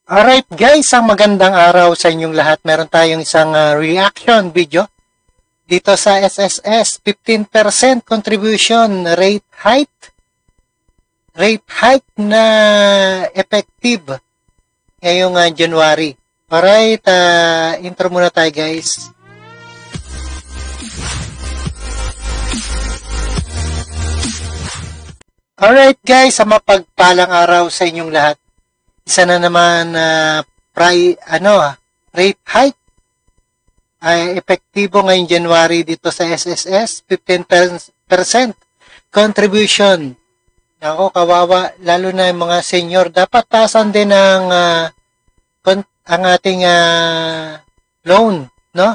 Alright guys, ang magandang araw sa inyong lahat. Meron tayong isang reaction video dito sa SSS. 15% contribution rate hike na effective ngayong January. Alright, intro muna tayo guys. Alright guys, sa mapagpalang araw sa inyong lahat. Isa na naman rate hike ay epektibo ngayong January dito sa SSS, 15% contribution. Ako, kawawa, lalo na yung mga senior. Dapat taasan din ang ating loan, no?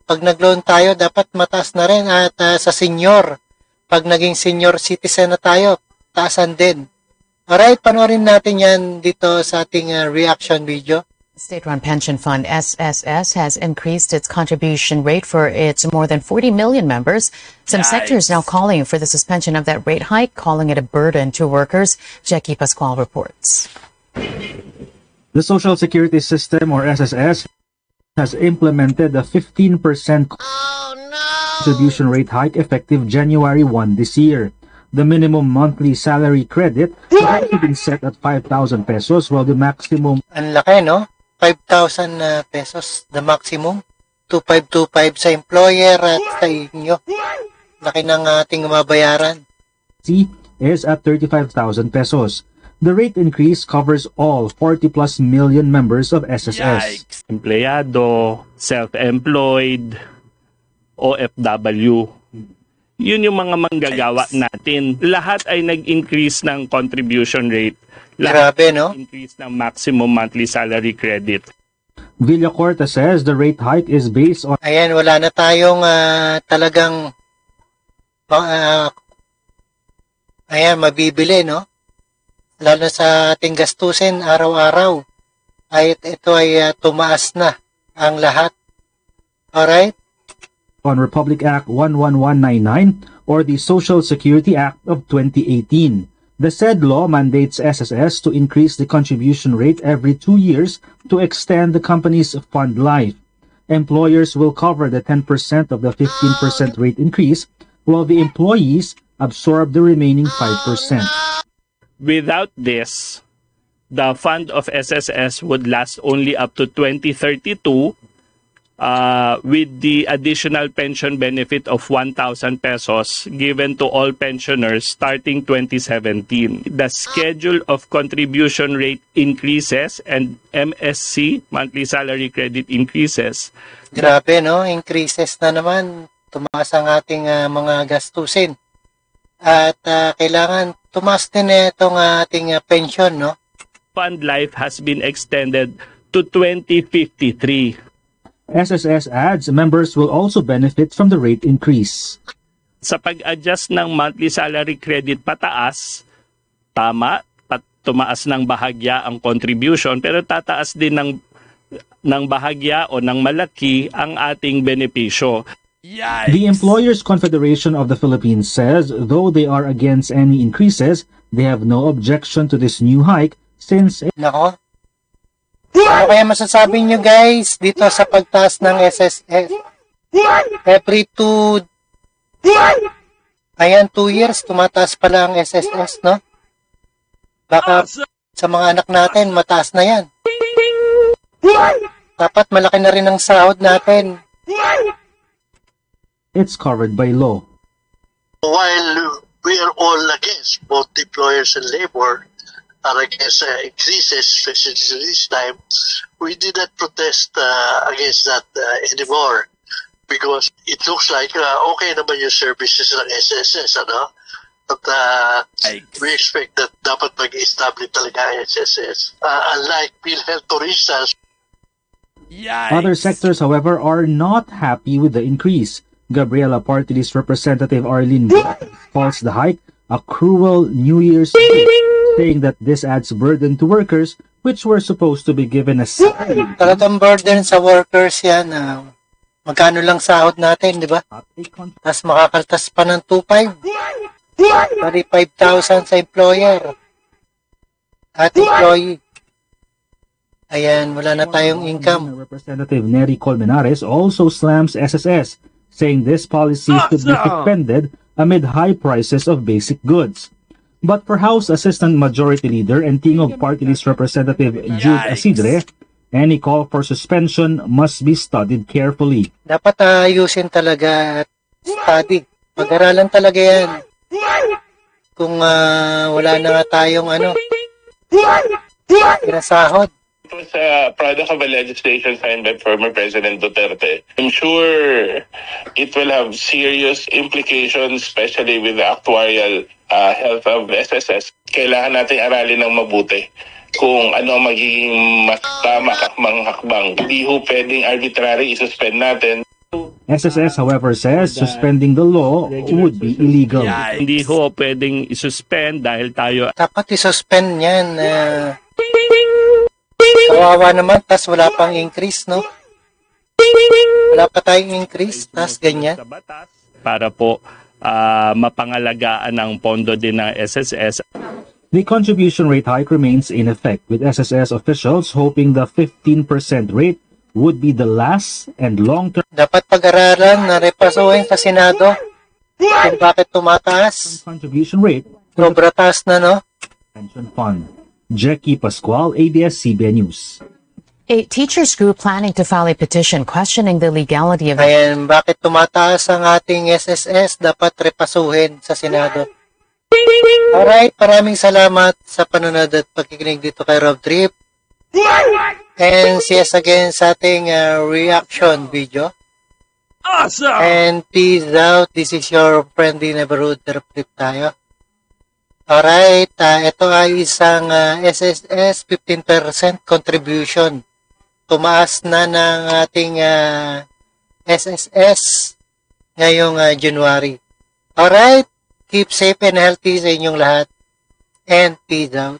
Pag nag-loan tayo, dapat mataas na rin. At sa senior, pag naging senior citizen na tayo, taasan din. Alright, panoorin natin yan dito sa ating reaction video. State-run pension fund SSS has increased its contribution rate for its more than 40 million members. Some sectors now calling for the suspension of that rate hike, calling it a burden to workers. Jackie Pascual reports. The Social Security System, or SSS, has implemented a 15% contribution rate hike effective January 1 this year. The minimum monthly salary credit has been set at 5,000 pesos, while the maximum... Ang laki, no? 5,000 pesos, the maximum. 2,525 sa employer at sa inyo. Laki ng ating mabayaran. is at 35,000 pesos. The rate increase covers all 40+ million members of SSS. Yikes. Empleyado, self-employed, OFW. Yun yung mga manggagawa natin. Lahat ay nag-increase ng contribution rate. Lahat Grabe, no? increase ng maximum monthly salary credit. Villacorta says the rate hike is based on... Ayan, wala na tayong talagang mabibili, no? Lalo sa ating gastusin araw-araw. Ay ito ay tumaas na ang lahat. Alright? on Republic Act 11199 or the Social Security Act of 2018. The said law mandates SSS to increase the contribution rate every 2 years to extend the company's fund life. Employers will cover the 10% of the 15% rate increase, while the employees absorb the remaining 5%. Without this, the fund of SSS would last only up to 2032 with the additional pension benefit of 1,000 pesos given to all pensioners starting 2017. The schedule of contribution rate increases and MSC, monthly salary credit, increases. Grabe, no? Increases na naman. Tumaas ang ating mga gastusin. At kailangan tumaas din itong ating pension, no? Fund life has been extended to 2053. SSS adds members will also benefit from the rate increase. Sa pag-adjust ng monthly salary credit pataas, tama, tumaas ng bahagya ang contribution, pero tataas din ng bahagya o ng malaki ang ating benepisyo. Yikes! The Employers Confederation of the Philippines says though they are against any increases, they have no objection to this new hike since... Nako. Ano kaya masasabi nyo guys dito sa pagtaas ng SSS? Every 2 years tumataas pala ang SSS, no? Baka sa mga anak natin mataas na yan. Dapat malaki na rin ang sahod natin. It's covered by law. While we are all against, both employers and labor are against increases, especially this time, we did not protest against that anymore because it looks like okay naman yung services ng SSS, ano? But we expect that dapat mag-establish talaga ang SSS. Unlike PhilHealth, for instance. Yikes! Other sectors, however, are not happy with the increase. Gabriela Party List Representative Arlene calls the hike a cruel New Year's Eve, saying that this adds burden to workers which were supposed to be given a salary. Talagang burden sa workers yan. Magkano lang sahod natin, di ba? Tapos makakaltas pa ng 2,500. Pari 5,000 sa employer at employee. Ayan, wala na tayong income. Representative Nery Colmenares also slams SSS, saying this policy should be suspended amid high prices of basic goods. But for House Assistant Majority Leader and Tingog Party List Representative Jude Asidre, any call for suspension must be studied carefully. Dapat ayusin talaga at study. Pag-aralan talaga yan. Kung wala na nga tayong pinasahod. It was a product of a legislation signed by former President Duterte. I'm sure it will have serious implications, especially with the actuarial health of SSS. Kailangan nating aralin ng mabuti kung ano ang magiging mas tama kakmang hakbang. Hindi ho pwedeng arbitrary isuspend natin. SSS, however, says suspending the law would be illegal. Hindi ho pwedeng isuspend dahil tayo Dapat isuspend yan. Kawawa naman, tas wala pang increase, no? Wala pa tayong increase, tas ganyan. sa batas para po mapangalagaan ang pondo din ng SSS. The contribution rate hike remains in effect, with SSS officials hoping the 15% rate would be the last and long-term Dapat pag-aralan na repasuhin sa Senado kung bakit tumataas. contribution rate for the Sobra taas na, no? pension fund. Jackie Pascual, ABS-CBN News. A teachers group planning to file a petition questioning the legality of Ayan, bakit tumataas ang ating SSS? Dapat repasuhin sa Senado. Alright, maraming salamat sa panonood at pagkikinig dito kay Rob Trip. And see us again sa ating reaction video. Awesome! And peace out. This is your friendly neighborhood Rob Trip tayo. Alright, ito ay isang SSS 15% contribution. Tumaas na ng ating SSS ngayong January. Alright, keep safe and healthy sa inyong lahat. And peace out.